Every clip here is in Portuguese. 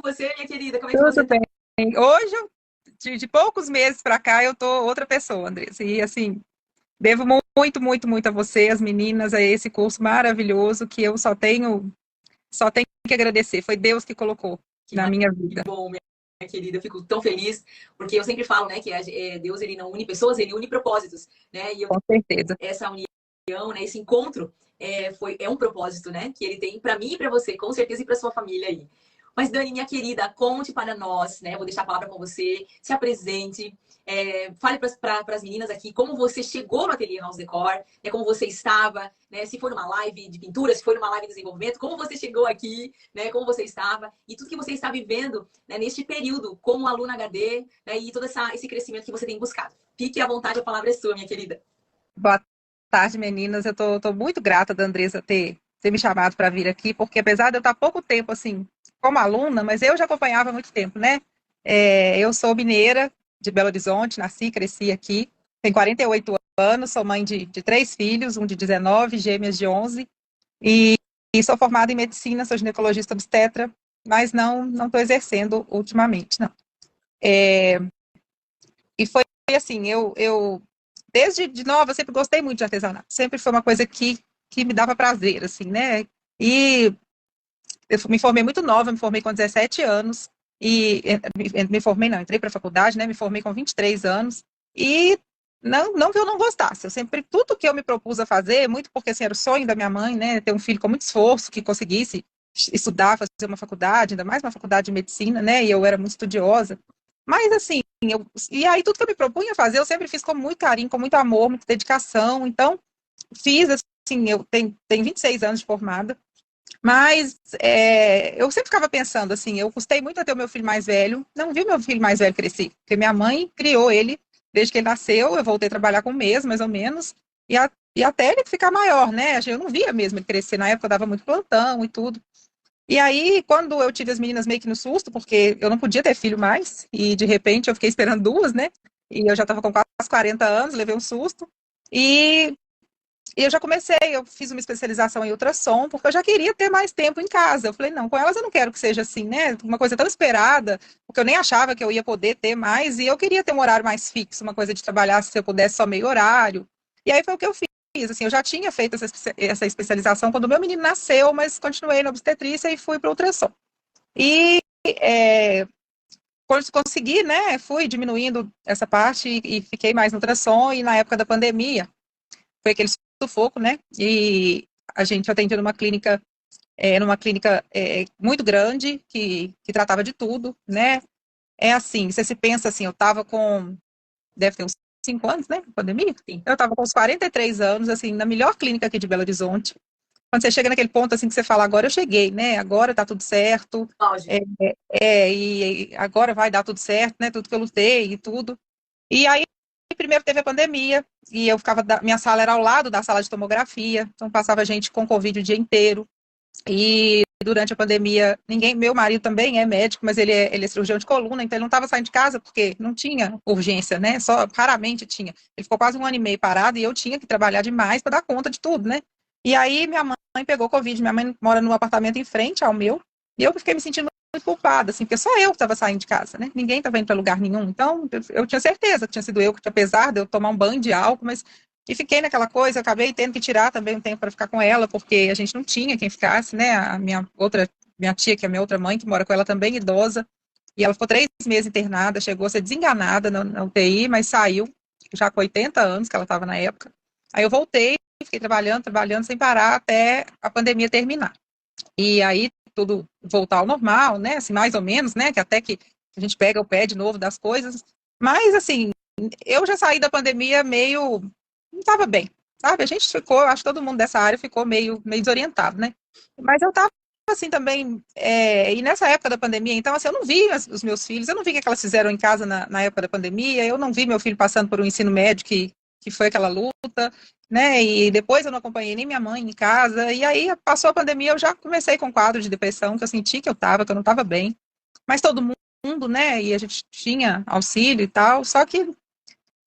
você, minha querida? Como é que Tudo você tá? bem. Hoje, de poucos meses para cá, eu tô outra pessoa, Andressa. E assim, devo muito, muito, muito a você, as meninas, a esse curso maravilhoso que eu só tenho que agradecer. Foi Deus que colocou Que, na minha que vida. bom, minha querida. Eu fico tão feliz, porque eu sempre falo, né, que Deus, ele não une pessoas, ele une propósitos, né? E eu Com certeza. essa união, né, esse encontro é um propósito, né, que ele tem para mim e para você, com certeza, e para sua família aí. Mas, Dani, minha querida, conte para nós, né? Vou deixar a palavra com você, se apresente, fale para as meninas aqui como você chegou no Ateliê House Decor, né, como você estava, né, se foi numa live de pintura, se foi numa live de desenvolvimento, como você chegou aqui, né, como você estava, e tudo que você está vivendo, né, neste período como aluna HD, né, e todo esse crescimento que você tem buscado. Fique à vontade, a palavra é sua, minha querida. Boa tarde, meninas. Eu tô muito grata da Andressa ter me chamado para vir aqui, porque apesar de eu estar há pouco tempo, assim, como aluna, mas eu já acompanhava há muito tempo, né? Eu sou mineira de Belo Horizonte, nasci, cresci aqui, tenho 48 anos, sou mãe de três filhos, um de 19, gêmeas de 11, e, e sou formada em medicina, sou ginecologista obstetra, mas não estou exercendo ultimamente, não. É, e foi assim, eu desde de nova, eu sempre gostei muito de artesanato. Sempre foi uma coisa que me dava prazer, assim, né? E eu me formei muito nova, me formei com 17 anos. E me formei, não, entrei para a faculdade, né? Me formei com 23 anos. E não que eu não gostasse, eu sempre, tudo que eu me propus a fazer, muito porque assim, era o sonho da minha mãe, né? Ter um filho com muito esforço, que conseguisse estudar, fazer uma faculdade, ainda mais uma faculdade de medicina, né? E eu era muito estudiosa. Mas assim, e aí tudo que eu me propunha a fazer, eu sempre fiz com muito carinho, com muito amor, muita dedicação. Então, fiz assim, eu tenho 26 anos de formada, mas eu sempre ficava pensando assim, eu custei muito a ter o meu filho mais velho, não vi o meu filho mais velho crescer, porque minha mãe criou ele desde que ele nasceu, eu voltei a trabalhar com um mês, mais ou menos, e até ele ficar maior, né? Eu não via mesmo ele crescer, na época eu dava muito plantão e tudo. E aí, quando eu tive as meninas meio que no susto, porque eu não podia ter filho mais, e de repente eu fiquei esperando duas, né? E eu já estava com quase 40 anos, levei um susto. E e eu já comecei, eu fiz uma especialização em ultrassom, porque eu já queria ter mais tempo em casa. Eu falei, não, com elas eu não quero que seja assim, né? Uma coisa tão esperada, porque eu nem achava que eu ia poder ter mais, e eu queria ter um horário mais fixo, uma coisa de trabalhar, se eu pudesse, só meio horário. E aí foi o que eu fiz, assim, eu já tinha feito essa especialização quando o meu menino nasceu, mas continuei na obstetrícia e fui para o ultrassom. E é, consegui, né, fui diminuindo essa parte e fiquei mais no ultrassom, e na época da pandemia, foi aquele sufoco, né? E a gente atendia numa clínica muito grande, que tratava de tudo, né? É assim, você se pensa assim, eu estava com, deve ter uns 5 anos, né? Pandemia? Sim. Eu estava com uns 43 anos, assim, na melhor clínica aqui de Belo Horizonte. Quando você chega naquele ponto, assim, que você fala, agora eu cheguei, né? Agora tá tudo certo, Lógico. é, e agora vai dar tudo certo, né? Tudo que eu lutei e tudo. E aí, primeiro teve a pandemia, e eu ficava, minha sala era ao lado da sala de tomografia, então passava gente com Covid o dia inteiro. E durante a pandemia, meu marido também é médico, mas ele é cirurgião de coluna, então ele não estava saindo de casa porque não tinha urgência, né? Só raramente tinha. Ele ficou quase um ano e meio parado e eu tinha que trabalhar demais para dar conta de tudo, né? E aí minha mãe pegou Covid, minha mãe mora num apartamento em frente ao meu, e eu fiquei me sentindo muito culpada, assim, porque só eu que estava saindo de casa, né? Ninguém estava indo para lugar nenhum. Então, eu tinha certeza que tinha sido eu, que apesar de eu tomar um banho de álcool, mas e fiquei naquela coisa, acabei tendo que tirar também um tempo para ficar com ela, porque a gente não tinha quem ficasse, né? Minha tia, que é a minha outra mãe, que mora com ela também, idosa, e ela ficou 3 meses internada, chegou a ser desenganada na UTI, mas saiu, já com 80 anos que ela estava na época. Aí eu voltei, fiquei trabalhando, trabalhando sem parar até a pandemia terminar. E aí tudo voltar ao normal, né? Assim, mais ou menos, né? Que até que a gente pega o pé de novo das coisas. Mas, assim, eu já saí da pandemia meio. Não estava bem, sabe? A gente ficou, acho que todo mundo dessa área ficou meio desorientado, né? Mas eu estava assim também, e nessa época da pandemia, então, assim, eu não vi os meus filhos, eu não vi o que elas fizeram em casa na época da pandemia, eu não vi meu filho passando por um ensino médio que foi aquela luta, né? E depois eu não acompanhei nem minha mãe em casa, e aí passou a pandemia, eu já comecei com um quadro de depressão, que eu senti que eu não estava bem, mas todo mundo, né? E a gente tinha auxílio e tal, só que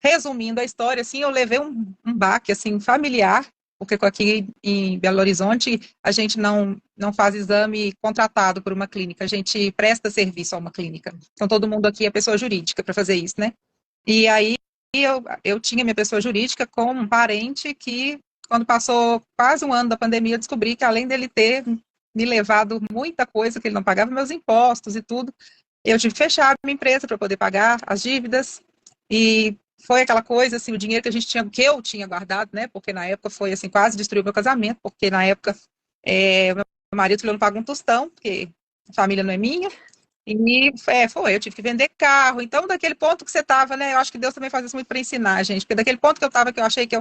resumindo a história, assim, eu levei um baque, assim, familiar, porque aqui em Belo Horizonte a gente não faz exame contratado por uma clínica, a gente presta serviço a uma clínica. Então todo mundo aqui é pessoa jurídica para fazer isso, né? E aí eu tinha minha pessoa jurídica com um parente que, quando passou quase um ano da pandemia, eu descobri que, além dele ter me levado muita coisa, que ele não pagava meus impostos e tudo, eu tive que fechar a minha empresa para poder pagar as dívidas. E foi aquela coisa, assim, o dinheiro que que eu tinha guardado, né? Porque na época foi assim, quase destruiu meu casamento, porque na época o meu marido falou: não paga um tostão, porque a família não é minha. E eu tive que vender carro. Então, daquele ponto que você estava, né? Eu acho que Deus também faz isso muito para ensinar, gente. Porque daquele ponto que eu estava, que eu achei que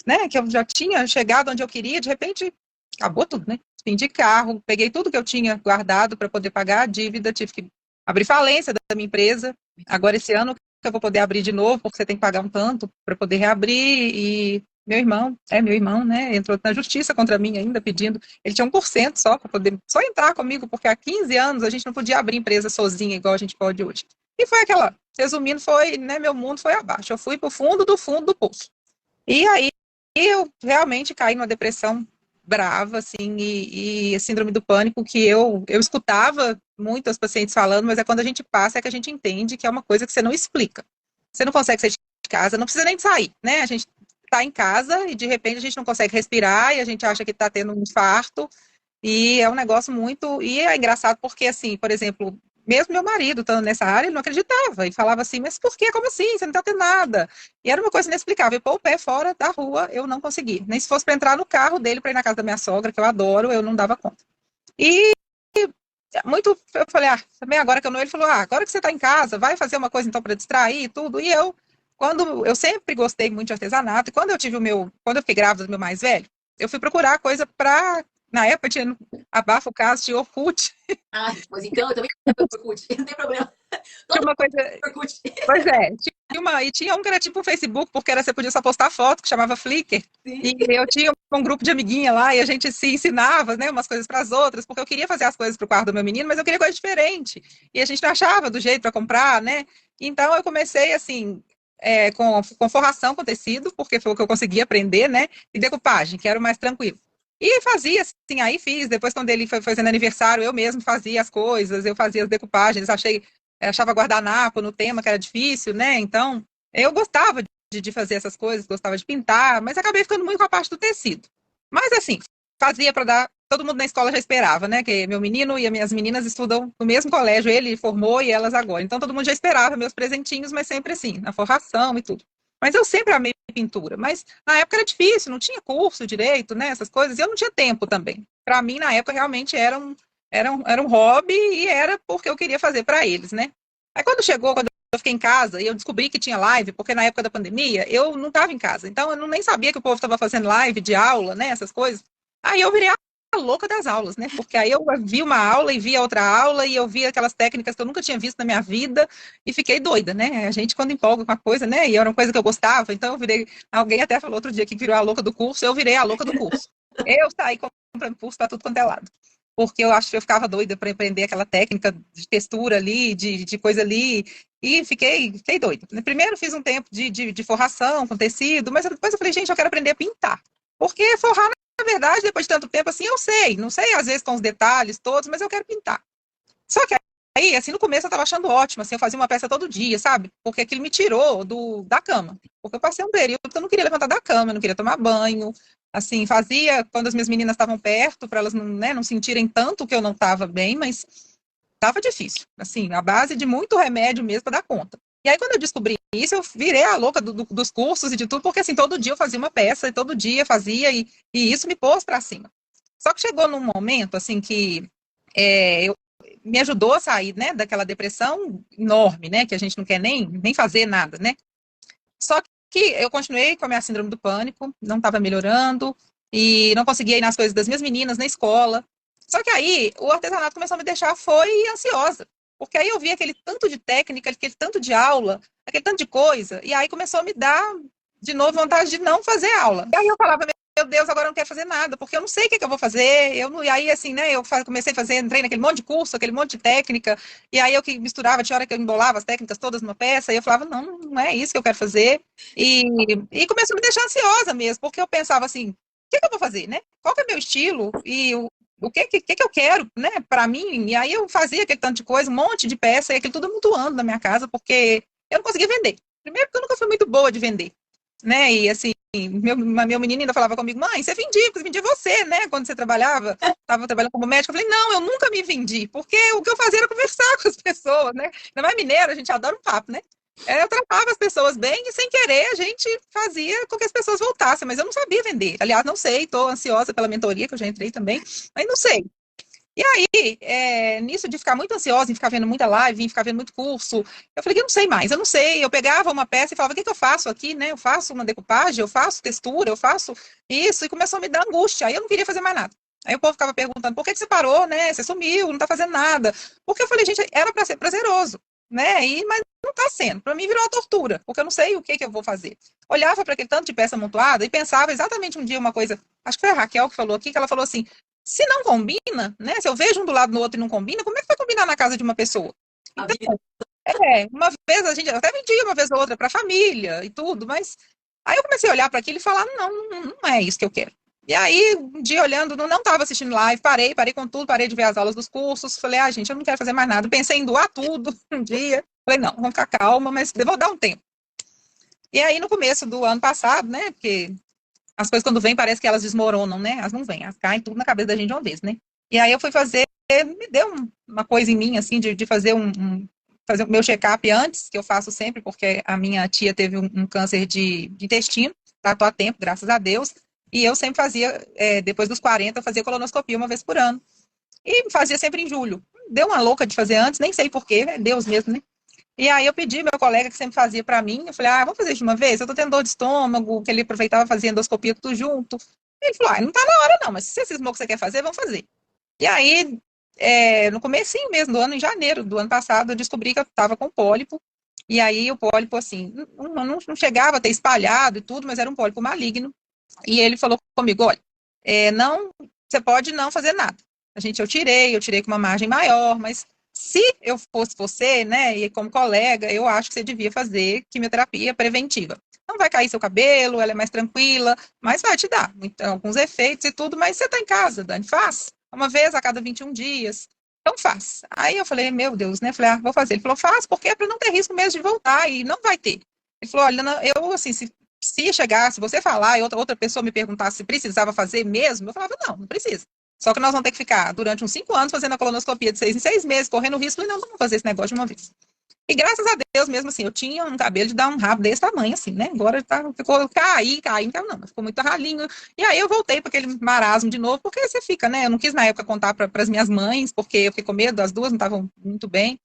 né, que eu já tinha chegado onde eu queria, de repente acabou tudo, né? Fim de carro, peguei tudo que eu tinha guardado para poder pagar a dívida, tive que abrir falência da minha empresa. Agora, esse ano que eu vou poder abrir de novo, porque você tem que pagar um tanto para poder reabrir. E meu irmão, né, entrou na justiça contra mim ainda, pedindo. Ele tinha 1% só para poder só entrar comigo, porque há 15 anos a gente não podia abrir empresa sozinha, igual a gente pode hoje. E foi resumindo, foi, né, meu mundo foi abaixo. Eu fui para o fundo do poço. E aí eu realmente caí numa depressão brava, assim, e a síndrome do pânico, que eu escutava muito os pacientes falando, mas é quando a gente passa é que a gente entende que é uma coisa que você não explica. Você não consegue sair de casa, não precisa nem sair, né? A gente está em casa e, de repente, a gente não consegue respirar e a gente acha que está tendo um infarto. E é um negócio muito. E é engraçado porque, assim, por exemplo, mesmo meu marido estando nessa área, ele não acreditava e falava assim: mas por quê? Como assim? Você não está tendo nada. E era uma coisa inexplicável. Pôr o pé fora da rua, eu não consegui. Nem se fosse para entrar no carro dele para ir na casa da minha sogra, que eu adoro, eu não dava conta. E muito. Eu falei: também agora que eu não. Ele falou: agora que você está em casa, vai fazer uma coisa então para distrair e tudo. E quando eu sempre gostei muito de artesanato, e quando eu tive quando eu fiquei grávida do meu mais velho, eu fui procurar coisa para. Na época tinha abafa o caso de Orkut. Pois então, eu também Orkut, não tem problema. Tinha Todo uma coisa. mundo Orkut. Pois é, tinha um que era tipo um Facebook, porque você podia só postar foto, que chamava Flickr. Sim. E eu tinha um grupo de amiguinha lá e a gente se ensinava, né, umas coisas para as outras, porque eu queria fazer as coisas para o quarto do meu menino, mas eu queria coisa diferente. E a gente não achava do jeito para comprar, né? Então eu comecei assim, com forração com tecido, porque foi o que eu conseguia aprender, né? E decupagem, que era o mais tranquilo. E fazia, assim, aí fiz. Depois, quando ele foi fazendo aniversário, eu mesmo fazia as coisas, eu fazia as decupagens, achava guardanapo no tema, que era difícil, né? Então, eu gostava de fazer essas coisas, gostava de pintar, mas acabei ficando muito com a parte do tecido. Mas, assim, fazia para dar. Todo mundo na escola já esperava, né? Que meu menino e as minhas meninas estudam no mesmo colégio, ele formou e elas agora. Então, todo mundo já esperava meus presentinhos, mas sempre assim, na forração e tudo. Mas eu sempre amei pintura. Mas na época era difícil, não tinha curso direito, né? Essas coisas, e eu não tinha tempo também. Para mim, na época, realmente era um hobby e era porque eu queria fazer para eles, né? Aí quando eu fiquei em casa e eu descobri que tinha live, porque na época da pandemia eu não estava em casa, então eu nem sabia que o povo estava fazendo live de aula, né? Essas coisas. Aí eu virei a louca das aulas, né? Porque aí eu vi uma aula e via outra aula e eu via aquelas técnicas que eu nunca tinha visto na minha vida e fiquei doida, né? A gente, quando empolga com a coisa, né? E era uma coisa que eu gostava, então eu virei. Alguém até falou outro dia que virou a louca do curso, eu virei a louca do curso. Eu saí comprando curso para tudo quanto é lado. Porque eu acho que eu ficava doida para aprender aquela técnica de textura ali, de coisa ali, e fiquei doida. Primeiro fiz um tempo de forração com tecido, mas depois eu falei: gente, eu quero aprender a pintar. Porque forrar, na verdade, depois de tanto tempo assim, eu sei. Não sei, às vezes, com os detalhes todos, mas eu quero pintar. Só que aí, assim, no começo eu estava achando ótimo, assim, eu fazia uma peça todo dia, sabe? Porque aquilo me tirou da cama. Porque eu passei um período que eu não queria levantar da cama, eu não queria tomar banho. Assim, fazia quando as minhas meninas estavam perto, para elas não, né, não sentirem tanto que eu não estava bem, mas estava difícil. Assim, a base de muito remédio mesmo para dar conta. E aí, quando eu descobri isso, eu virei a louca dos cursos e de tudo, porque assim, todo dia eu fazia uma peça, e todo dia fazia, e isso me pôs para cima. Só que chegou num momento, assim, que me ajudou a sair, né, daquela depressão enorme, né, que a gente não quer nem fazer nada, né. Só que eu continuei com a minha síndrome do pânico, não estava melhorando, e não conseguia ir nas coisas das minhas meninas na escola. Só que aí o artesanato começou a me deixar ansiosa, porque aí eu vi aquele tanto de técnica, aquele tanto de aula, aquele tanto de coisa, e aí começou a me dar de novo vontade de não fazer aula. E aí eu falava: meu Deus, agora eu não quero fazer nada, porque eu não sei o que eu vou fazer. E aí, assim, né, eu comecei a fazer, entrei naquele monte de curso, aquele monte de técnica, e aí eu que misturava, tinha hora que eu embolava as técnicas todas numa peça, e eu falava: não é isso que eu quero fazer. E começou a me deixar ansiosa mesmo, porque eu pensava assim: que eu vou fazer, né? Qual que é meu estilo e o que eu quero, né, para mim? E aí eu fazia aquele tanto de coisa, um monte de peça, e aquilo tudo amontoando na minha casa, porque eu não conseguia vender. Primeiro porque eu nunca fui muito boa de vender, né? E assim, meu menino ainda falava comigo, mãe, você vendia você, né? Quando você trabalhava, estava trabalhando como médica. Eu falei, não, eu nunca me vendi, porque o que eu fazia era conversar com as pessoas, né? Ainda mais mineiro, a gente adora um papo, né? Eu tratava as pessoas bem e, sem querer, a gente fazia com que as pessoas voltassem, mas eu não sabia vender. Aliás, não sei, estou ansiosa pela mentoria, que eu já entrei também, mas não sei. E aí, nisso de ficar muito ansiosa, em ficar vendo muita live, em ficar vendo muito curso, eu falei que eu não sei mais, eu não sei. Eu pegava uma peça e falava, o que que eu faço aqui, né? Eu faço uma decupagem, eu faço textura, eu faço isso, e começou a me dar angústia. Aí eu não queria fazer mais nada. Aí o povo ficava perguntando, por que que você parou, né? Você sumiu, não está fazendo nada. Porque eu falei, gente, era para ser prazeroso, né? Mas não está sendo. Para mim virou uma tortura, porque eu não sei o que que eu vou fazer. Olhava para aquele tanto de peça amontoada e pensava exatamente um dia uma coisa, acho que foi a Raquel que falou aqui, que ela falou assim, se não combina, né? Se eu vejo um do lado no outro e não combina, como é que vai combinar na casa de uma pessoa? A Então, vida. uma vez a gente até vendia uma vez ou outra para a família e tudo, mas aí eu comecei a olhar para aquilo e falar, não é isso que eu quero. E aí, um dia olhando, não estava assistindo live, parei com tudo, parei de ver as aulas dos cursos, falei, gente, eu não quero fazer mais nada. Pensei em doar tudo um dia, falei, não, vamos ficar calma, mas eu vou dar um tempo. E aí, no começo do ano passado, né, porque as coisas quando vêm parece que elas desmoronam, né? Elas não vêm, elas caem tudo na cabeça da gente de uma vez, né? E aí eu fui fazer, me deu uma coisa em mim, assim, de fazer fazer o meu check-up antes, que eu faço sempre, porque a minha tia teve um câncer de intestino, tratou a tempo, graças a Deus, e eu sempre fazia, depois dos 40, eu fazia colonoscopia uma vez por ano. E fazia sempre em julho. Deu uma louca de fazer antes, nem sei porquê, é Deus mesmo, né? E aí eu pedi meu colega que sempre fazia para mim, eu falei, vamos fazer de uma vez? Eu tô tendo dor de estômago, que ele aproveitava fazendo endoscopia tudo junto. Ele falou, não tá na hora não, mas se esse cismou que você quer fazer, vamos fazer. E aí, no comecinho mesmo do ano, em janeiro do ano passado, eu descobri que eu estava com pólipo, e aí o pólipo, assim, não chegava a ter espalhado e tudo, mas era um pólipo maligno, e ele falou comigo, olha, não, você pode não fazer nada. Eu tirei com uma margem maior, mas se eu fosse você, né, e como colega, eu acho que você devia fazer quimioterapia preventiva. Não vai cair seu cabelo, ela é mais tranquila, mas vai te dar alguns efeitos e tudo, mas você está em casa, Dani, faz. Uma vez a cada 21 dias. Então faz. Aí eu falei, meu Deus, né? Falei, vou fazer. Ele falou, faz, porque é para não ter risco mesmo de voltar, e não vai ter. Ele falou, olha, eu, assim, se chegar, se você falar e outra pessoa me perguntar se precisava fazer mesmo, eu falava, não precisa. Só que nós vamos ter que ficar durante uns 5 anos fazendo a colonoscopia de 6 em 6 meses, correndo risco, e não vamos fazer esse negócio de uma vez. E graças a Deus, mesmo assim, eu tinha um cabelo de dar um rabo desse tamanho, assim, né? Agora ficou não, mas ficou muito ralinho. E aí eu voltei para aquele marasmo de novo, porque você fica, né? Eu não quis na época contar para as minhas mães, porque eu fiquei com medo, as duas não estavam muito bem.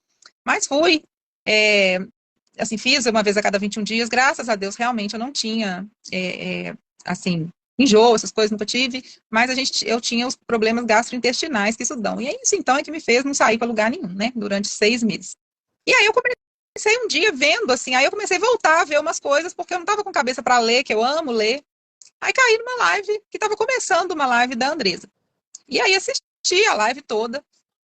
Mas fui. É, assim, fiz uma vez a cada 21 dias, graças a Deus, realmente eu não tinha, assim, enjoo, essas coisas nunca tive, mas eu tinha os problemas gastrointestinais que isso dão. E é isso, então, é que me fez não sair para lugar nenhum, né? Durante 6 meses. E aí eu comecei um dia vendo, assim, aí eu comecei a voltar a ver umas coisas, porque eu não estava com cabeça para ler, que eu amo ler. Aí caí numa live, que estava começando uma live da Andresa. E aí assisti a live toda.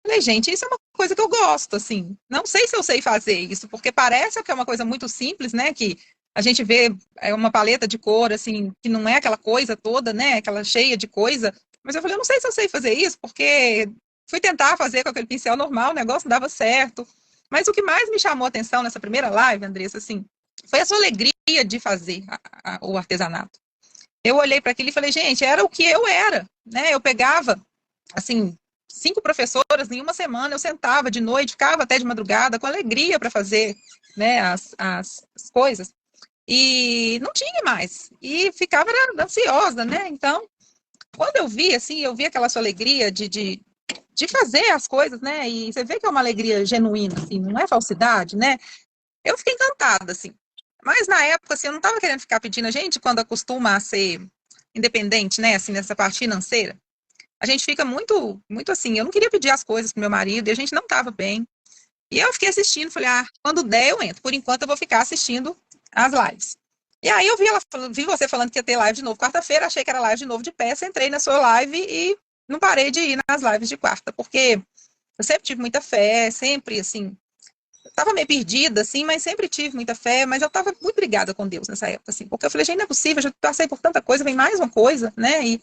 Falei, gente, isso é uma coisa que eu gosto, assim. Não sei se eu sei fazer isso, porque parece que é uma coisa muito simples, né? Que a gente vê uma paleta de cor, assim, que não é aquela coisa toda, né? Aquela cheia de coisa. Mas eu falei, eu não sei se eu sei fazer isso, porque fui tentar fazer com aquele pincel normal, o negócio não dava certo. Mas o que mais me chamou a atenção nessa primeira live, Andressa, assim, foi a sua alegria de fazer o artesanato. Eu olhei para aquilo e falei, gente, era o que eu era, né? Eu pegava, assim, 5 professoras em uma semana, eu sentava de noite, ficava até de madrugada, com alegria para fazer, né, as coisas. E não tinha mais. E ficava ansiosa, né? Então, quando eu vi, assim, eu vi aquela sua alegria de fazer as coisas, né? E você vê que é uma alegria genuína, assim, não é falsidade, né? Eu fiquei encantada, assim. Mas na época, assim, eu não estava querendo ficar pedindo a gente, quando acostuma a ser independente, né, assim, nessa parte financeira. A gente fica muito, muito assim. Eu não queria pedir as coisas pro meu marido e a gente não estava bem. E eu fiquei assistindo, falei, quando der eu entro. Por enquanto eu vou ficar assistindo as lives. E aí eu vi você falando que ia ter live de novo quarta-feira, achei que era live de novo de peça, entrei na sua live e não parei de ir nas lives de quarta, porque eu sempre tive muita fé, sempre, assim, tava meio perdida, assim, mas sempre tive muita fé, mas eu tava muito brigada com Deus nessa época, assim, porque eu falei, gente, não é possível, eu já passei por tanta coisa, vem mais uma coisa, né, e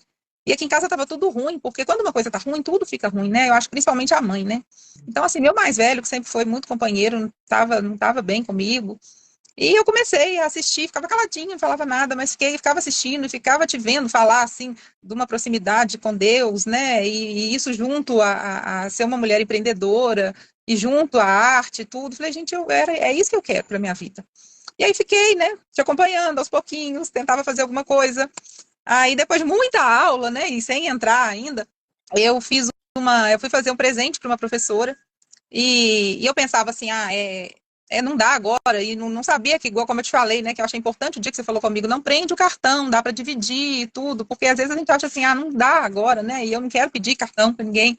aqui em casa tava tudo ruim, porque quando uma coisa tá ruim, tudo fica ruim, né, eu acho que principalmente a mãe, né, então, assim, meu mais velho, que sempre foi muito companheiro, não tava bem comigo, e eu comecei a assistir, ficava caladinha, não falava nada, mas ficava assistindo e ficava te vendo falar, assim, de uma proximidade com Deus, né? E isso junto a ser uma mulher empreendedora e junto à arte e tudo. Falei, gente, é isso que eu quero para minha vida. E aí fiquei, né, te acompanhando aos pouquinhos, tentava fazer alguma coisa. Aí depois de muita aula, né, e sem entrar ainda, eu fui fazer um presente para uma professora e eu pensava assim, não dá agora, e não sabia que, igual como eu te falei, né, que eu achei importante o dia que você falou comigo, não prende o cartão, dá para dividir e tudo, porque às vezes a gente acha assim, não dá agora, né, e eu não quero pedir cartão para ninguém.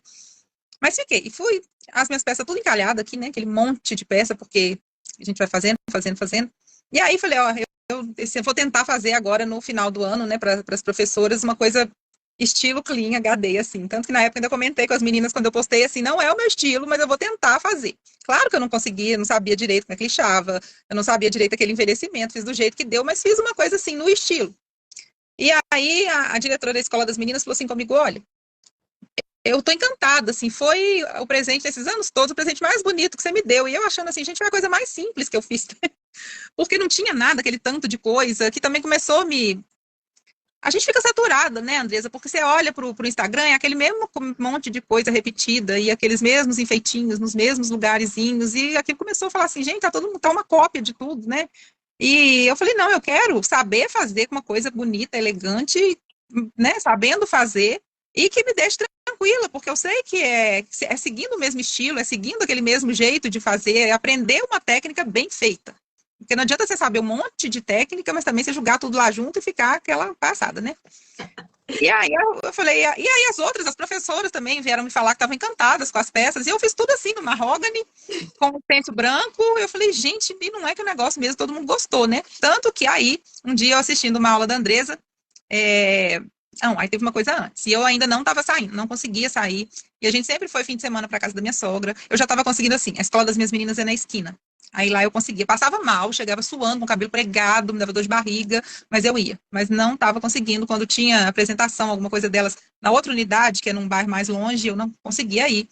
Mas fiquei, e fui, as minhas peças tudo encalhadas aqui, né, aquele monte de peça, porque a gente vai fazendo, fazendo, fazendo. E aí falei, ó, eu vou tentar fazer agora no final do ano, né, para as professoras, uma coisa estilo clean HD, assim. Tanto que na época ainda comentei com as meninas quando eu postei, assim, não é o meu estilo, mas eu vou tentar fazer. Claro que eu não conseguia, não sabia direito como é que lixava, eu não sabia direito aquele envelhecimento, fiz do jeito que deu, mas fiz uma coisa assim, no estilo. E aí a diretora da escola das meninas falou assim comigo, olha, eu tô encantada, assim, foi o presente desses anos todos, o presente mais bonito que você me deu. E eu achando assim, gente, foi a coisa mais simples que eu fiz, porque não tinha nada, aquele tanto de coisa, que também começou a me a gente fica saturada, né, Andresa? Porque você olha pro Instagram, é aquele mesmo monte de coisa repetida e aqueles mesmos enfeitinhos nos mesmos lugarzinhos. E aquilo começou a falar assim, gente, tá todo mundo tá uma cópia de tudo, né? E eu falei, não, eu quero saber fazer uma coisa bonita, elegante, né? Sabendo fazer e que me deixe tranquila, porque eu sei que é seguindo o mesmo estilo, é seguindo aquele mesmo jeito de fazer, é aprender uma técnica bem feita. Porque não adianta você saber um monte de técnica, mas também você jogar tudo lá junto e ficar aquela passada, né? E aí eu falei, e aí as professoras também vieram me falar que estavam encantadas com as peças, e eu fiz tudo assim, no mahogany, com o pente branco, eu falei, gente, e não é que o negócio mesmo, todo mundo gostou, né? Tanto que aí, um dia eu assistindo uma aula da Andresa, não, aí teve uma coisa antes, e eu ainda não estava saindo, não conseguia sair, e a gente sempre foi fim de semana para casa da minha sogra, eu já estava conseguindo assim, a escola das minhas meninas é na esquina, aí lá eu conseguia, passava mal, chegava suando, com o cabelo pregado, me dava dor de barriga, mas eu ia. Mas não estava conseguindo, quando tinha apresentação, alguma coisa delas, na outra unidade, que é num bairro mais longe, eu não conseguia ir.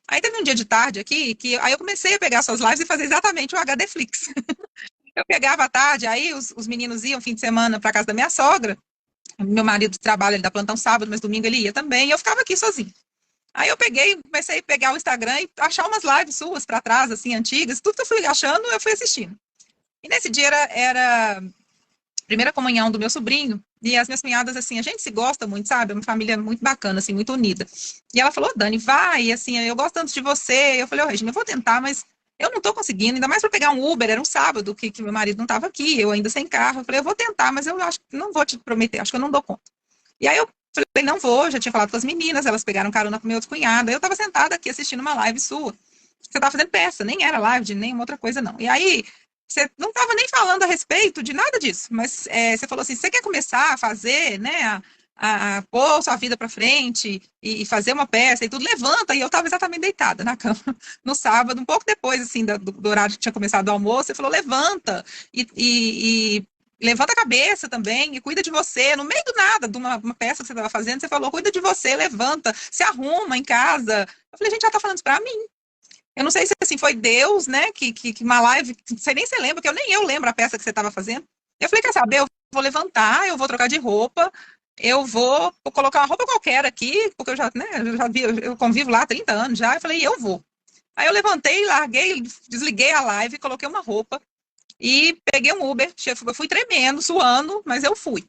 Aí teve um dia de tarde aqui, que aí eu comecei a pegar suas lives e fazer exatamente o HD Flix. Eu pegava à tarde, aí os meninos iam fim de semana para casa da minha sogra, meu marido trabalha, ele dá plantão sábado, mas domingo ele ia também, e eu ficava aqui sozinha. Aí eu peguei, comecei a pegar o Instagram e achar umas lives suas para trás, assim, antigas, tudo que eu fui achando, eu fui assistindo. E nesse dia era a primeira comunhão do meu sobrinho, e as minhas cunhadas, assim, a gente se gosta muito, sabe? É uma família muito bacana, assim, muito unida. E ela falou, Dani, vai, assim, eu gosto tanto de você. Eu falei, ô, Regina, eu vou tentar, mas eu não tô conseguindo, ainda mais para pegar um Uber, era um sábado que meu marido não estava aqui, eu ainda sem carro. Eu falei, eu vou tentar, mas eu acho que não vou te prometer, acho que eu não dou conta. E aí eu falei, não vou, já tinha falado com as meninas, elas pegaram carona com meu outro cunhado. Eu estava sentada aqui assistindo uma live sua. Você estava fazendo peça, nem era live de nenhuma outra coisa, não. E aí, você não estava nem falando a respeito de nada disso, mas você falou assim: você quer começar a fazer, né, a pôr sua vida para frente e fazer uma peça e tudo, levanta. E eu estava exatamente deitada na cama no sábado, um pouco depois assim do horário que tinha começado o almoço. Você falou: levanta e levanta a cabeça também e cuida de você. No meio do nada, de uma peça que você estava fazendo, você falou: cuida de você, levanta, se arruma em casa. Eu falei: gente, já está falando isso para mim. Eu não sei se assim foi Deus, né, que uma live, não sei nem se você lembra, que nem eu lembro a peça que você estava fazendo. Eu falei, quer saber, eu vou levantar, eu vou trocar de roupa, eu vou colocar uma roupa qualquer aqui, porque eu já, né, eu já vi, eu convivo lá há 30 anos já, eu falei, eu vou. Aí eu levantei, larguei, desliguei a live, coloquei uma roupa e peguei um Uber, eu fui tremendo, suando, mas eu fui.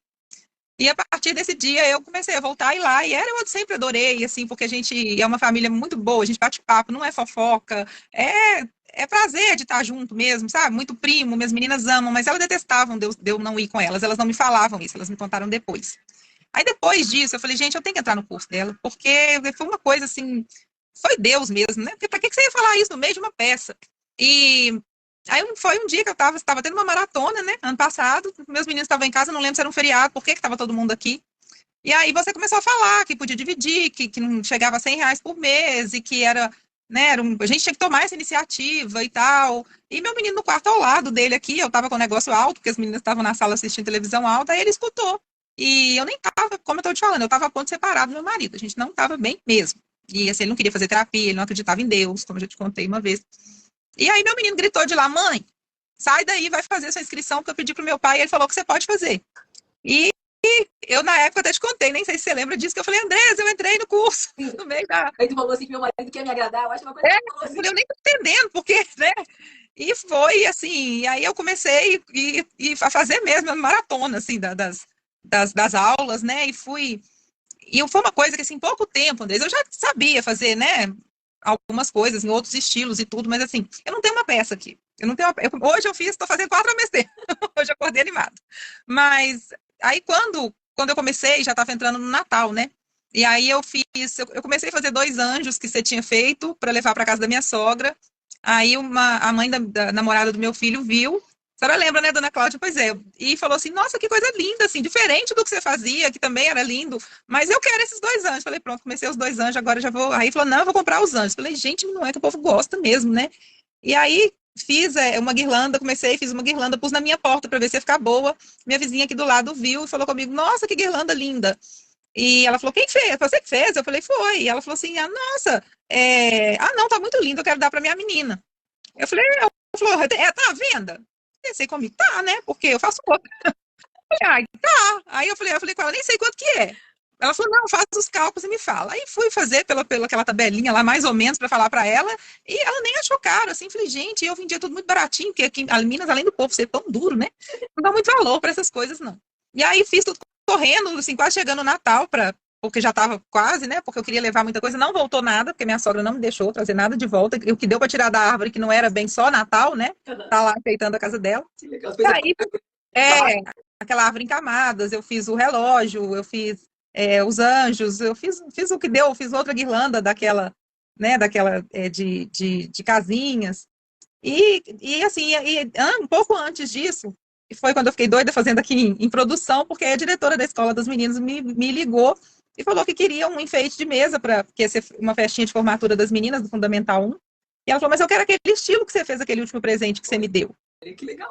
E a partir desse dia eu comecei a voltar e lá, e eu sempre adorei, assim, porque a gente é uma família muito boa, a gente bate papo, não é fofoca, é prazer de estar junto mesmo, sabe? Muito primo, minhas meninas amam, mas elas detestavam de eu não ir com elas não me falavam isso, elas me contaram depois. Aí depois disso eu falei, gente, eu tenho que entrar no curso dela, porque foi uma coisa assim, foi Deus mesmo, né? Porque pra que você ia falar isso no meio de uma peça? E aí foi um dia que eu estava tendo uma maratona, né? Ano passado, meus meninos estavam em casa, não lembro se era um feriado, por que estava todo mundo aqui. E aí você começou a falar que podia dividir, que não chegava a R$ 100 por mês, e que era né? A gente tinha que tomar essa iniciativa e tal. E meu menino no quarto ao lado dele aqui, eu tava com o negócio alto, porque as meninas estavam na sala assistindo televisão alta, aí ele escutou. E eu nem tava, como eu tô te falando, eu tava a ponto separado do meu marido, a gente não tava bem mesmo. E assim, ele não queria fazer terapia, ele não acreditava em Deus, como eu já te contei uma vez. E aí meu menino gritou de lá, mãe, sai daí, vai fazer sua inscrição, que eu pedi pro meu pai, e ele falou que você pode fazer. E eu, na época, até te contei, nem sei se você lembra disso, que eu falei, Andresa, eu entrei no curso, no meio da... Aí tu falou assim que meu marido quer me agradar, eu acho uma coisa que tu falou assim. Eu nem tô entendendo, porque, né? E foi assim, e aí eu comecei a fazer mesmo a maratona, assim, das aulas, né? E fui. E foi uma coisa que, assim, em pouco tempo, Andrés, eu já sabia fazer, né? Algumas coisas em outros estilos e tudo, mas assim, eu não tenho uma peça aqui. Eu não tenho hoje eu fiz, estou fazendo 4 ao mesmo tempo. Hoje eu acordei animado. Mas aí quando eu comecei, já estava entrando no Natal, né? E aí eu comecei a fazer 2 anjos que você tinha feito para levar para casa da minha sogra. Aí a mãe da namorada do meu filho viu. A senhora lembra, né, dona Cláudia? Pois é. E falou assim, nossa, que coisa linda, assim, diferente do que você fazia, que também era lindo, mas eu quero esses 2 anjos. Falei, pronto, comecei os 2 anjos, agora já vou. Aí falou, não, eu vou comprar os anjos. Falei, gente, não é que o povo gosta mesmo, né? E aí fiz uma guirlanda, fiz uma guirlanda, pus na minha porta para ver se ia ficar boa. Minha vizinha aqui do lado viu e falou comigo, nossa, que guirlanda linda. E ela falou, quem fez? Você que fez? Eu falei, foi. E ela falou assim, ah, nossa, não, tá muito lindo, eu quero dar para minha menina. Eu falei, ela falou, tá à venda? Pensei comigo, tá, né? Porque eu faço outra. Falei, tá. Aí eu falei com ela, nem sei quanto que é. Ela falou, não, faz os cálculos e me fala. Aí fui fazer pela aquela tabelinha lá, mais ou menos, para falar para ela, e ela nem achou caro, assim, falei, gente, eu vendia tudo muito baratinho, porque aqui em Minas, além do povo ser tão duro, né, não dá muito valor para essas coisas, não. E aí fiz tudo correndo, assim, quase chegando o Natal, porque já estava quase, né, porque eu queria levar muita coisa, não voltou nada, porque minha sogra não me deixou trazer nada de volta, o que deu para tirar da árvore, que não era bem só Natal, né, tá lá enfeitando a casa dela. E aí, aquela árvore em camadas, eu fiz o relógio, eu fiz os anjos, eu fiz o que deu, eu fiz outra guirlanda daquela, né, de casinhas. E assim, um pouco antes disso, que foi quando eu fiquei doida fazendo aqui em produção, porque a diretora da escola dos meninos me ligou e falou que queria um enfeite de mesa, porque ia ser uma festinha de formatura das meninas do Fundamental 1. E ela falou, mas eu quero aquele estilo que você fez, aquele último presente que você me deu. Que legal.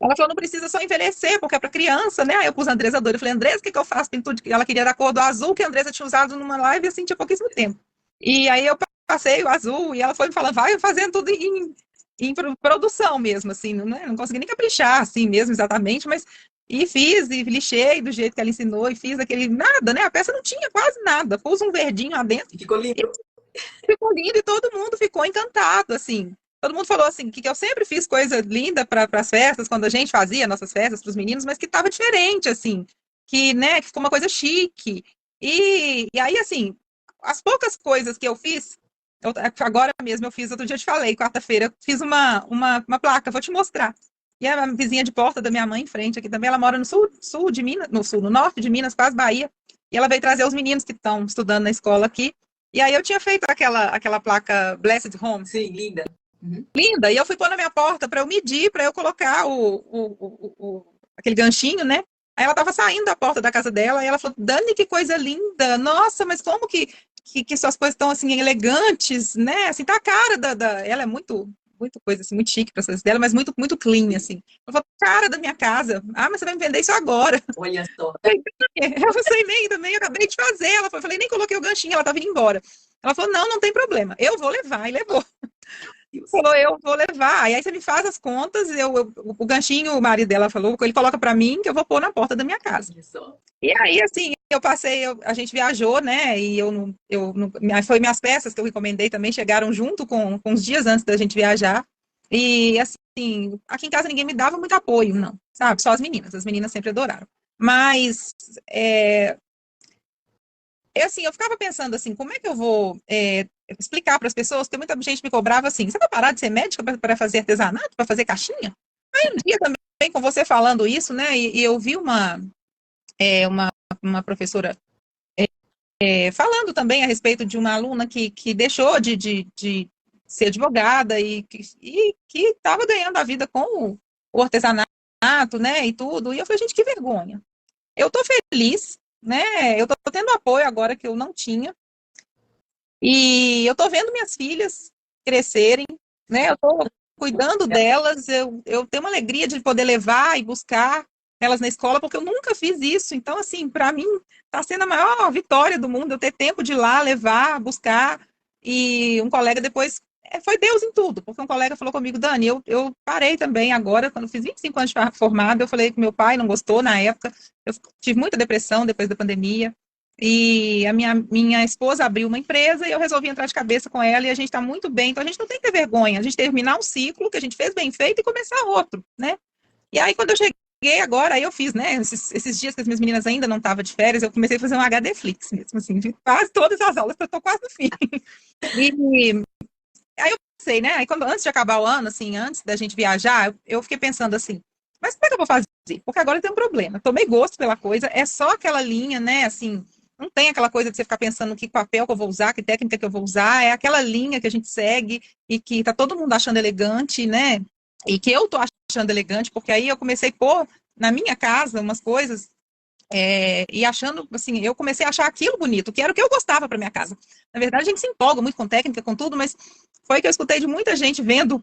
Ela falou, não precisa só envelhecer, porque é para criança, né? Aí eu pus a Andresa doida. Eu falei, Andresa, o que eu faço? Tem tudo. Ela queria da cor do azul, que a Andresa tinha usado numa live, assim, tinha pouquíssimo tempo. E aí eu passei o azul, e ela foi me falando, vai fazendo tudo em produção mesmo, assim, não consegui nem caprichar, assim mesmo, exatamente, mas... E fiz, e lixei do jeito que ela ensinou, e fiz aquele... Nada, né? A peça não tinha quase nada. Pus um verdinho lá dentro. E ficou lindo. Ficou lindo e todo mundo ficou encantado, assim. Todo mundo falou assim, que eu sempre fiz coisa linda para as festas, quando a gente fazia nossas festas para os meninos, mas que estava diferente, assim, que, né, que ficou uma coisa chique. E aí, assim, as poucas coisas que eu fiz, agora mesmo eu fiz, outro dia eu te falei, quarta-feira, fiz uma placa, vou te mostrar. E a vizinha de porta da minha mãe em frente aqui também, ela mora no sul de Minas, no norte de Minas, quase Bahia, e ela veio trazer os meninos que estão estudando na escola aqui. E aí eu tinha feito aquela placa Blessed Home. Sim, linda. Linda. E eu fui pôr na minha porta para eu medir, para eu colocar aquele ganchinho, né? Aí ela estava saindo da porta da casa dela e ela falou, Dani, que coisa linda. Nossa, mas como que suas coisas estão assim elegantes, né? Assim, tá a cara ela é muito coisa assim, muito chique para as coisas dela, mas muito muito clean assim. Ela falou, cara da minha casa. Ah, mas você vai me vender isso agora. Olha só. Eu sei nem também, eu acabei de fazer. Ela falei, nem coloquei o ganchinho, ela estava indo embora. Ela falou, não tem problema, eu vou levar. E levou. Falou, eu vou levar. E aí você me faz as contas, o ganchinho, o marido dela falou, ele coloca para mim que eu vou pôr na porta da minha casa. E aí, assim, eu passei, a gente viajou, né? E foi minhas peças que eu encomendei também, chegaram junto com uns dias antes da gente viajar. E, assim, aqui em casa ninguém me dava muito apoio, não, sabe? Só as meninas sempre adoraram. Mas, assim, eu ficava pensando assim, como é que eu vou explicar para as pessoas, porque muita gente me cobrava assim, você vai parar de ser médica para fazer artesanato, para fazer caixinha? Aí um dia também, com você falando isso, né, e eu vi uma professora falando também a respeito de uma aluna que deixou de ser advogada e que estava ganhando a vida com o artesanato, né, e tudo, e eu falei, gente, que vergonha. Eu tô feliz, né, eu tô tendo apoio agora que eu não tinha, e eu tô vendo minhas filhas crescerem, né? Eu estou cuidando delas, eu tenho uma alegria de poder levar e buscar elas na escola, porque eu nunca fiz isso. Então, assim, para mim, está sendo a maior vitória do mundo eu ter tempo de ir lá, levar, buscar. E um colega depois, foi Deus em tudo, porque um colega falou comigo, Dani, eu parei também agora, quando fiz 25 anos de formada, eu falei que meu pai não gostou na época, eu tive muita depressão depois da pandemia, e a minha esposa abriu uma empresa e eu resolvi entrar de cabeça com ela e a gente está muito bem. Então a gente não tem que ter vergonha, a gente terminar um ciclo que a gente fez bem feito e começar outro, né? E aí quando eu cheguei agora, aí eu fiz, né? Esses dias que as minhas meninas ainda não estavam de férias, eu comecei a fazer um HD Flix mesmo, assim, de quase todas as aulas, eu estou quase no fim. E aí eu pensei, né? Aí quando, antes de acabar o ano, assim, antes da gente viajar, eu fiquei pensando assim, mas como é que eu vou fazer? Porque agora tem um problema. Eu tomei gosto pela coisa, é só aquela linha, né? Assim, não tem aquela coisa de você ficar pensando que papel que eu vou usar, que técnica que eu vou usar, é aquela linha que a gente segue e que tá todo mundo achando elegante, né? E que eu tô achando elegante, porque aí eu comecei a pôr na minha casa umas coisas e achando, assim, eu comecei a achar aquilo bonito, que era o que eu gostava para minha casa. Na verdade, a gente se empolga muito com técnica, com tudo, mas foi que eu escutei de muita gente vendo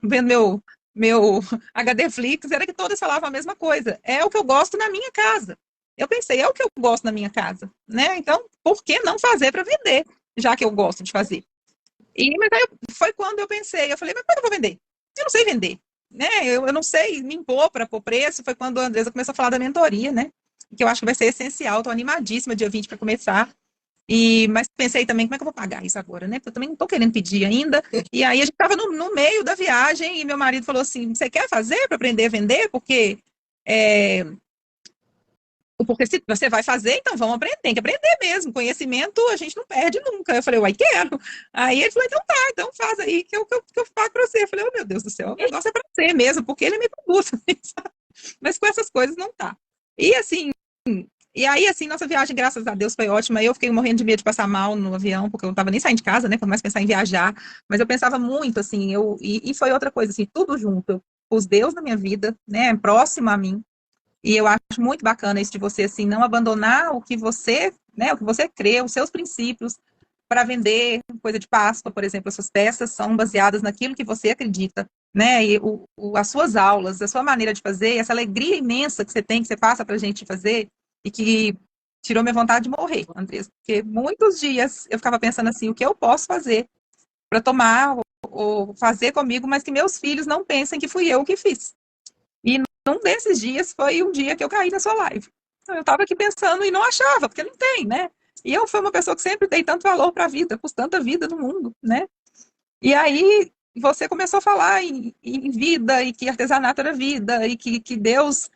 meu HD Flix, era que todas falavam a mesma coisa. É o que eu gosto na minha casa. Eu pensei, é o que eu gosto na minha casa, né? Então, por que não fazer para vender, já que eu gosto de fazer? Mas aí foi quando eu pensei, eu falei, mas como eu vou vender? Eu não sei vender, né? Eu não sei me impor para pôr preço. Foi quando a Andresa começou a falar da mentoria, né? Que eu acho que vai ser essencial. Estou animadíssima dia 20 para começar. Mas pensei também, como é que eu vou pagar isso agora, né? Porque eu também não estou querendo pedir ainda. E aí a gente estava no meio da viagem e meu marido falou assim: você quer fazer para aprender a vender? Porque se você vai fazer, então vamos aprender, tem que aprender mesmo. Conhecimento a gente não perde nunca. Eu falei, uai, quero. Aí ele falou, então tá, então faz aí que eu pago pra você. Eu falei, oh meu Deus do céu, o negócio é pra você mesmo, porque ele me produz. Mas com essas coisas não tá. E assim, e aí, assim, nossa viagem, graças a Deus, foi ótima. Eu fiquei morrendo de medo de passar mal no avião, porque eu não tava nem saindo de casa, né? Quando mais pensar em viajar. Mas eu pensava muito, assim, e foi outra coisa, assim, tudo junto. Eu pus Deus na minha vida, né? Próximo a mim. E eu acho muito bacana isso de você, assim, não abandonar o que você, né, o que você crê, os seus princípios, para vender coisa de Páscoa, por exemplo. As suas peças são baseadas naquilo que você acredita, né? E as suas aulas, a sua maneira de fazer, essa alegria imensa que você tem, que você passa para a gente fazer, e que tirou minha vontade de morrer, Andressa. Porque muitos dias eu ficava pensando assim, o que eu posso fazer para tomar ou fazer comigo, mas que meus filhos não pensem que fui eu que fiz. E um desses dias foi um dia que eu caí na sua live. Então, eu estava aqui pensando e não achava, porque não tem, né? E eu fui uma pessoa que sempre dei tanto valor para a vida, pus tanta vida no mundo, né? E aí você começou a falar em vida, e que artesanato era vida, e que Deus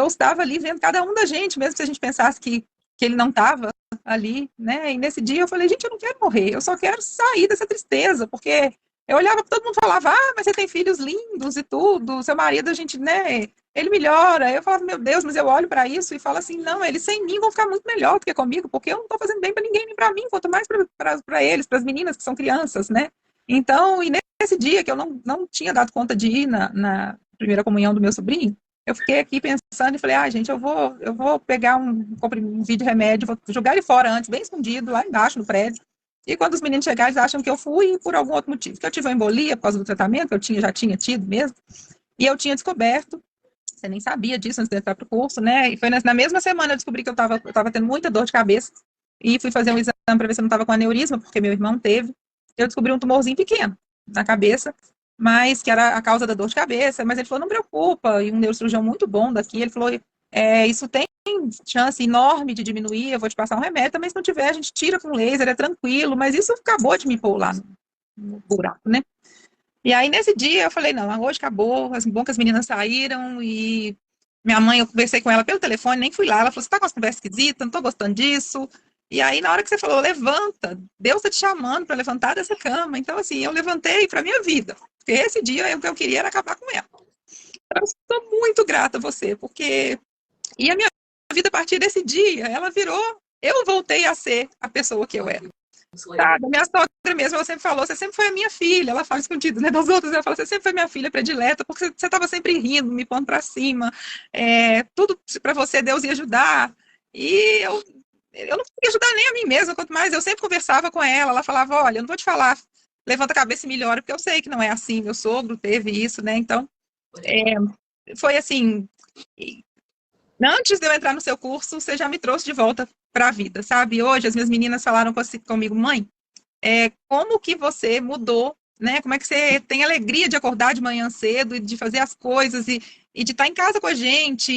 estava ali vendo cada um da gente, mesmo se a gente pensasse que ele não estava ali, né? E nesse dia eu falei, gente, eu não quero morrer, eu só quero sair dessa tristeza, porque eu olhava para todo mundo e falava, mas você tem filhos lindos e tudo, seu marido, a gente, né? Ele melhora. Eu falava, meu Deus, mas eu olho para isso e falo assim, não, eles sem mim vão ficar muito melhor do que comigo, porque eu não estou fazendo bem para ninguém, nem para mim, quanto mais para eles, para as meninas que são crianças, né? Então, e nesse dia que eu não tinha dado conta de ir na primeira comunhão do meu sobrinho, eu fiquei aqui pensando e falei, gente, eu vou pegar um vídeo remédio, vou jogar ele fora antes, bem escondido, lá embaixo no prédio. E quando os meninos chegarem, eles acham que eu fui por algum outro motivo. Que eu tive uma embolia por causa do tratamento, que eu já tinha tido mesmo. E eu tinha descoberto, você nem sabia disso antes de entrar para o curso, né? E foi na mesma semana eu descobri que eu estava tendo muita dor de cabeça. E fui fazer um exame para ver se eu não estava com aneurisma, porque meu irmão teve. Eu descobri um tumorzinho pequeno na cabeça, mas que era a causa da dor de cabeça. Mas ele falou, não preocupa. E um neurocirurgião muito bom daqui, ele falou, isso tem chance enorme de diminuir, eu vou te passar um remédio, mas se não tiver, a gente tira com laser, é tranquilo. Mas isso acabou de me pôr lá no buraco, né? E aí, nesse dia, eu falei, não, hoje acabou, bom que as meninas saíram, e minha mãe, eu conversei com ela pelo telefone, nem fui lá, ela falou, você tá com uma conversa esquisita, não tô gostando disso. E aí, na hora que você falou, levanta, Deus tá te chamando para levantar dessa cama. Então, assim, eu levantei para minha vida, porque esse dia o que eu queria era acabar com ela. Então, eu estou muito grata a você, porque... E a minha vida, a partir desse dia, ela virou... Eu voltei a ser a pessoa que eu era. Tá, da minha sogra mesmo, ela sempre falou, você sempre foi a minha filha, ela fala escondido, né, das outras, ela fala, você sempre foi minha filha predileta, porque você estava sempre rindo, me pondo para cima, tudo para você Deus ia ajudar, e eu não conseguia ajudar nem a mim mesma, quanto mais eu sempre conversava com ela falava, olha, eu não vou te falar levanta a cabeça e melhora, porque eu sei que não é assim, meu sogro teve isso, né? Então, é, foi assim, antes de eu entrar no seu curso, você já me trouxe de volta para a vida, sabe? Hoje as minhas meninas falaram comigo, mãe, como que você mudou, né? Como é que você tem alegria de acordar de manhã cedo e de fazer as coisas e de estar em casa com a gente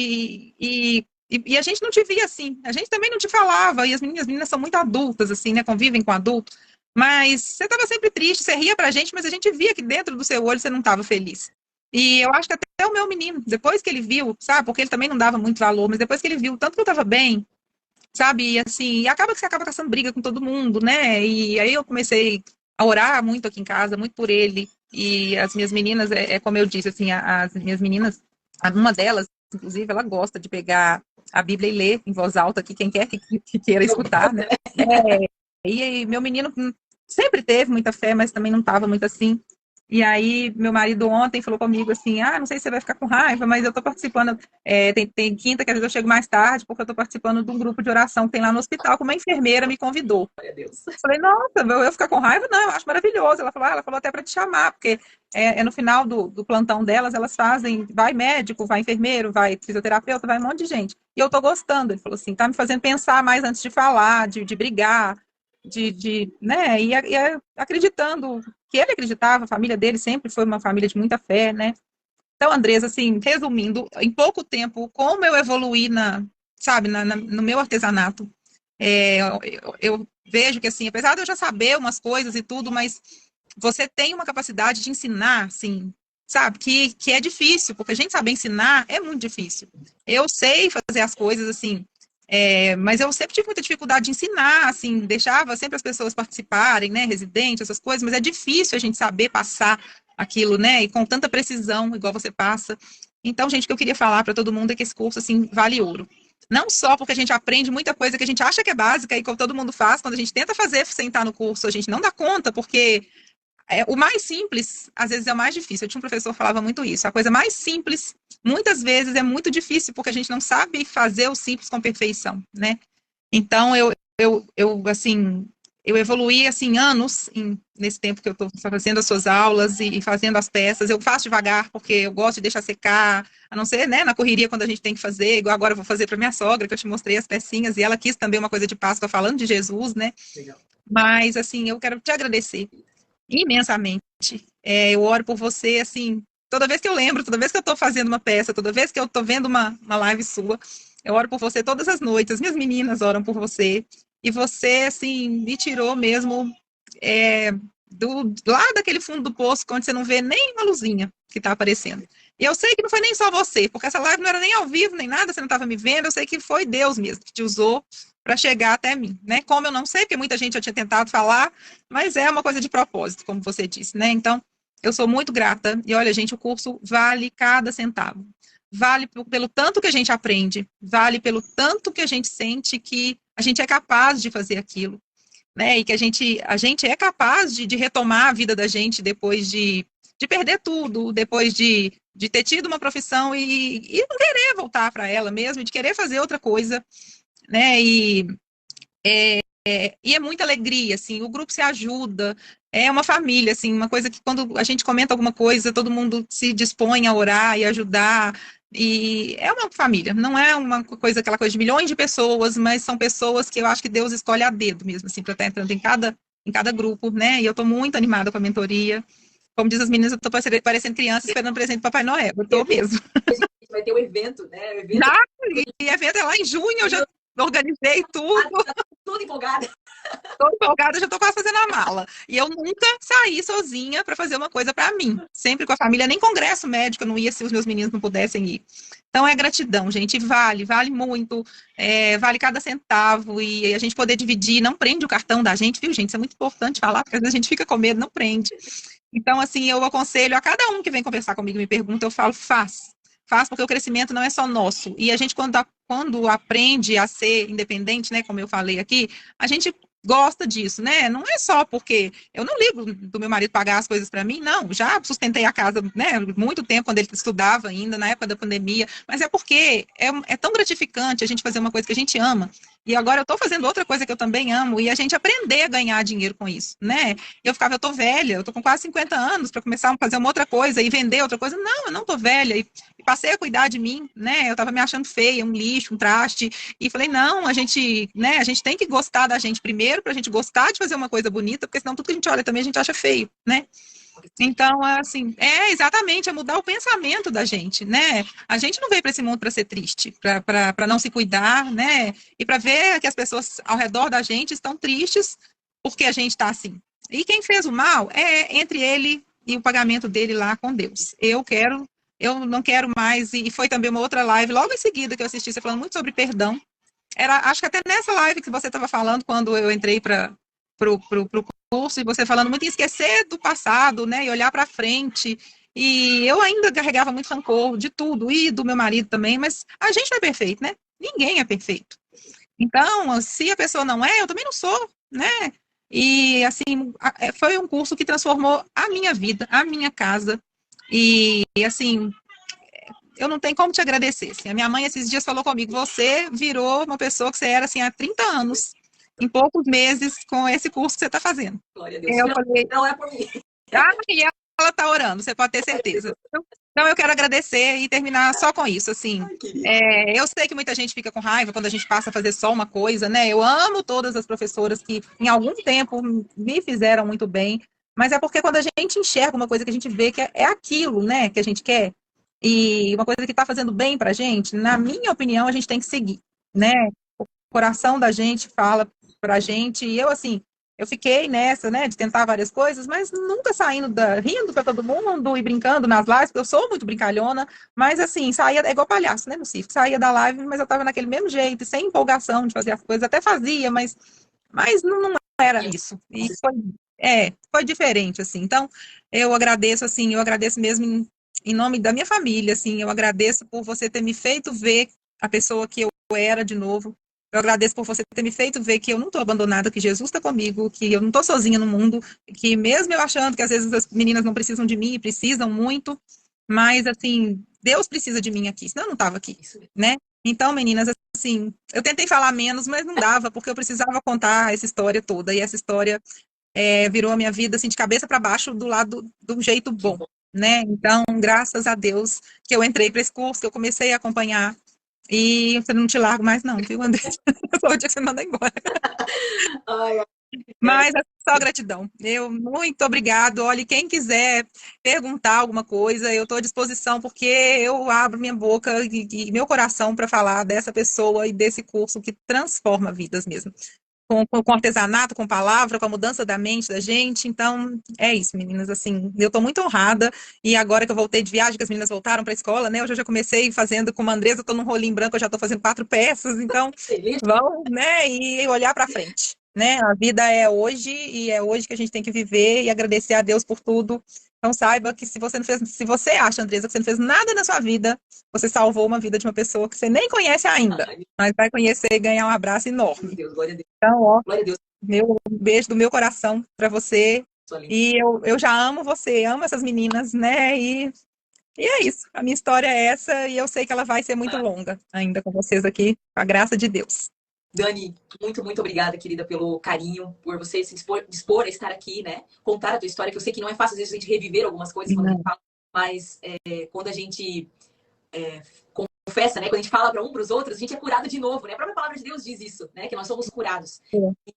e a gente não te via assim, a gente também não te falava, e as meninas são muito adultas, assim, né? Convivem com adultos, mas você estava sempre triste, você ria pra gente, mas a gente via que dentro do seu olho você não estava feliz. E eu acho que até o meu menino, depois que ele viu, sabe, porque ele também não dava muito valor, mas depois que ele viu tanto que eu estava bem, sabe? E assim, e acaba que você acaba caçando briga com todo mundo, né? E aí eu comecei a orar muito aqui em casa, muito por ele. E as minhas meninas, como eu disse, assim, as minhas meninas, uma delas, inclusive, ela gosta de pegar a Bíblia e ler em voz alta aqui, quem quer que queira escutar, né? E meu menino sempre teve muita fé, mas também não estava muito assim. E aí, meu marido ontem falou comigo assim: não sei se você vai ficar com raiva, mas eu estou participando. Tem quinta que às vezes eu chego mais tarde, porque eu estou participando de um grupo de oração que tem lá no hospital, que uma enfermeira me convidou. Eu falei: nossa, eu ficar com raiva? Não, eu acho maravilhoso. Ela falou até para te chamar, porque no final do plantão delas, elas fazem, vai médico, vai enfermeiro, vai fisioterapeuta, vai um monte de gente. E eu estou gostando. Ele falou assim: tá me fazendo pensar mais antes de falar, de brigar, né? E acreditando que ele acreditava, a família dele sempre foi uma família de muita fé, né? Então, Andresa, assim, resumindo, em pouco tempo, como eu evoluí sabe, no meu artesanato, eu vejo que, assim, apesar de eu já saber umas coisas e tudo, mas você tem uma capacidade de ensinar, assim, sabe, que é difícil, porque a gente saber ensinar é muito difícil. Eu sei fazer as coisas, assim, mas eu sempre tive muita dificuldade de ensinar, assim, deixava sempre as pessoas participarem, né, residentes, essas coisas, mas é difícil a gente saber passar aquilo, né, e com tanta precisão, igual você passa. Então, gente, o que eu queria falar para todo mundo é que esse curso, assim, vale ouro. Não só porque a gente aprende muita coisa que a gente acha que é básica e como todo mundo faz, quando a gente tenta fazer sentar no curso, a gente não dá conta, porque o mais simples, às vezes, é o mais difícil. Eu tinha um professor que falava muito isso. A coisa mais simples, muitas vezes, é muito difícil, porque a gente não sabe fazer o simples com perfeição, né? Então, assim, eu evoluí, assim, anos nesse tempo que eu estou fazendo as suas aulas e fazendo as peças. Eu faço devagar, porque eu gosto de deixar secar, a não ser, né, na correria, quando a gente tem que fazer. Igual agora eu vou fazer para minha sogra, que eu te mostrei as pecinhas, e ela quis também uma coisa de Páscoa, falando de Jesus, né? Legal. Mas, assim, eu quero te agradecer imensamente. Eu oro por você, assim, toda vez que eu lembro, toda vez que eu estou fazendo uma peça, toda vez que eu estou vendo uma live sua, eu oro por você todas as noites, as minhas meninas oram por você, e você, assim, me tirou mesmo lá daquele fundo do poço, onde você não vê nem uma luzinha que está aparecendo. E eu sei que não foi nem só você, porque essa live não era nem ao vivo, nem nada, você não estava me vendo, eu sei que foi Deus mesmo que te usou para chegar até mim, né? Como eu não sei, porque muita gente já tinha tentado falar, mas é uma coisa de propósito, como você disse, né? Então, eu sou muito grata. E olha, gente, o curso vale cada centavo. Vale pelo tanto que a gente aprende, vale pelo tanto que a gente sente que a gente é capaz de fazer aquilo, né? E que a gente é capaz de retomar a vida da gente depois de perder tudo, depois de ter tido uma profissão e não querer voltar para ela mesmo, de querer fazer outra coisa, né? E é muita alegria, assim, o grupo se ajuda, é uma família, assim, uma coisa que quando a gente comenta alguma coisa, todo mundo se dispõe a orar e ajudar, e é uma família, não é uma coisa, aquela coisa de milhões de pessoas, mas são pessoas que eu acho que Deus escolhe a dedo mesmo, assim, para estar entrando em cada grupo, né, e eu estou muito animada com a mentoria, como diz as meninas, eu estou parecendo criança esperando o presente do Papai Noel, eu estou mesmo. Vai ter um evento, né? E evento é lá em junho, eu já organizei tudo. Tudo empolgada. Estou empolgada, já estou quase fazendo a mala. E eu nunca saí sozinha para fazer uma coisa para mim. Sempre com a família, nem congresso médico eu não ia se os meus meninos não pudessem ir. Então é gratidão, gente. Vale muito. Vale cada centavo. E a gente poder dividir, não prende o cartão da gente, viu, gente? Isso é muito importante falar, porque às vezes a gente fica com medo, não prende. Então, assim, eu aconselho a cada um que vem conversar comigo e me pergunta, eu falo, faz, porque o crescimento não é só nosso. E a gente, quando aprende a ser independente, né, como eu falei aqui, a gente gosta disso, né? Não é só porque eu não ligo do meu marido pagar as coisas para mim, não. Já sustentei a casa, né? Muito tempo quando ele estudava ainda, na época da pandemia. Mas é porque é tão gratificante a gente fazer uma coisa que a gente ama. E agora eu estou fazendo outra coisa que eu também amo e a gente aprender a ganhar dinheiro com isso, né? Eu tô velha, eu tô com quase 50 anos para começar a fazer uma outra coisa e vender outra coisa. Não, eu não tô velha. E passei a cuidar de mim, né? Eu tava me achando feia, um lixo, um traste. E falei, não, né, a gente tem que gostar da gente primeiro, para a gente gostar de fazer uma coisa bonita, porque senão tudo que a gente olha também a gente acha feio, né? Então, assim, exatamente, é mudar o pensamento da gente, né? A gente não veio para esse mundo para ser triste, para não se cuidar, né? E para ver que as pessoas ao redor da gente estão tristes porque a gente está assim. E quem fez o mal é entre ele e o pagamento dele lá com Deus. Eu não quero mais, e foi também uma outra live, logo em seguida que eu assisti, você falando muito sobre perdão. Acho que até nessa live que você estava falando, quando eu entrei para o curso, e você falando muito em esquecer do passado, né, e olhar para frente. E eu ainda carregava muito rancor de tudo, e do meu marido também, mas a gente não é perfeito, né? Ninguém é perfeito. Então, se a pessoa não é, eu também não sou, né? E, assim, foi um curso que transformou a minha vida, a minha casa. E assim, eu não tenho como te agradecer. Assim, a minha mãe esses dias falou comigo, você virou uma pessoa que você era assim há 30 anos, em poucos meses, com esse curso que você está fazendo. Glória a Deus. Eu falei, Não é por mim. e ela está orando, você pode ter certeza. Então, eu quero agradecer e terminar só com isso, assim. Eu sei que muita gente fica com raiva quando a gente passa a fazer só uma coisa, né? Eu amo todas as professoras que, em algum tempo, me fizeram muito bem, mas é porque quando a gente enxerga uma coisa que a gente vê que é aquilo, né, que a gente quer, e uma coisa que está fazendo bem para a gente, na minha opinião, a gente tem que seguir, né? O coração da gente fala para a gente, e eu, assim, eu fiquei nessa, né, de tentar várias coisas, mas nunca rindo para todo mundo e brincando nas lives, porque eu sou muito brincalhona, mas assim, saía, é igual palhaço, né, no circo, saía da live, mas eu estava naquele mesmo jeito, sem empolgação de fazer as coisas, até fazia, mas não era isso. E foi diferente, assim. Então, eu agradeço, assim, eu agradeço mesmo em nome da minha família, assim, eu agradeço por você ter me feito ver a pessoa que eu era de novo. Eu agradeço por você ter me feito ver que eu não estou abandonada, que Jesus está comigo, que eu não estou sozinha no mundo, que mesmo eu achando que às vezes as meninas não precisam de mim, precisam muito, mas assim, Deus precisa de mim aqui, senão eu não estava aqui, né? Então, meninas, assim, eu tentei falar menos, mas não dava, porque eu precisava contar essa história toda, e essa história virou a minha vida assim de cabeça para baixo do lado do jeito bom, né? Então, graças a Deus que eu entrei para esse curso, que eu comecei a acompanhar e eu não te largo mais não, viu, André? Só o dia que você manda embora. Ai, mas é só gratidão. Muito obrigado. Olha, quem quiser perguntar alguma coisa, eu estou à disposição, porque eu abro minha boca e meu coração para falar dessa pessoa e desse curso que transforma vidas mesmo. Com artesanato, com palavra, com a mudança da mente da gente. Então, é isso, meninas. Assim, eu estou muito honrada. E agora que eu voltei de viagem, que as meninas voltaram para a escola, né? Eu já comecei fazendo com uma Andresa, estou num rolinho branco, eu já estou fazendo 4 peças. Então, vamos, né? E olhar para frente, né? A vida é hoje e é hoje que a gente tem que viver e agradecer a Deus por tudo. Então, saiba que se você acha, Andresa, que você não fez nada na sua vida, você salvou uma vida de uma pessoa que você nem conhece ainda, mas vai conhecer e ganhar um abraço enorme. Glória a Deus. Então, ó, Glória a Deus. um beijo do meu coração para você. E eu já amo você, amo essas meninas, né? E é isso. A minha história é essa e eu sei que ela vai ser muito longa ainda com vocês aqui, com a graça de Deus. Dani, muito, muito obrigada, querida, pelo carinho, por você se dispor a estar aqui, né? Contar a tua história, que eu sei que não é fácil, às vezes, a gente reviver algumas coisas quando a gente fala, mas quando a gente confessa, né? Quando a gente fala para um para os outros, a gente é curado de novo, né? A própria palavra de Deus diz isso, né? Que nós somos curados.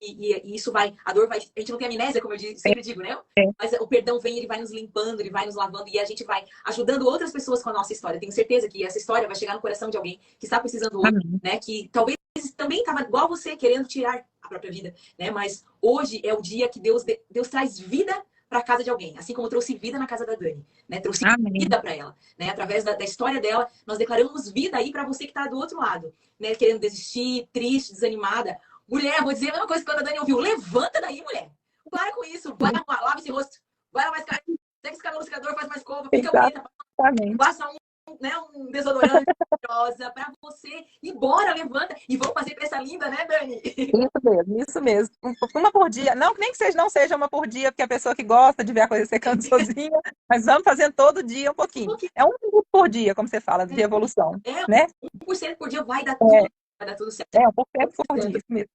E isso a dor vai, a gente não tem amnésia, como eu sempre digo, né? Mas o perdão vem, ele vai nos limpando, ele vai nos lavando e a gente vai ajudando outras pessoas com a nossa história. Tenho certeza que essa história vai chegar no coração de alguém que está precisando hoje, né? Que talvez também estava igual você, querendo tirar a própria vida, né? Mas hoje é o dia que Deus traz vida para a casa de alguém, assim como trouxe vida na casa da Dani, né? Trouxe vida para ela, né? Através da história dela, nós declaramos vida aí para você que está do outro lado, né? Querendo desistir, triste, desanimada. Mulher, vou dizer a mesma coisa que a Dani ouviu. Levanta daí, mulher. Para com isso. Vai lava esse rosto. Vai lá mais cara. Pega esse cabelo secador, faz mais escova, fica bonita. Passa um né, um desodorante rosa para você. E bora, levanta. E vamos fazer pra essa linda, né, Dani? Isso mesmo, isso mesmo. Uma por dia. Não, nem que seja, não seja uma por dia, porque a pessoa que gosta de ver a coisa secando sozinha, mas vamos fazendo todo dia um Um pouquinho. pouquinho. É 1 minuto por dia, como você fala, de evolução, É, né? 1% por dia vai dar É, tudo certo. é 1% por dia, isso mesmo.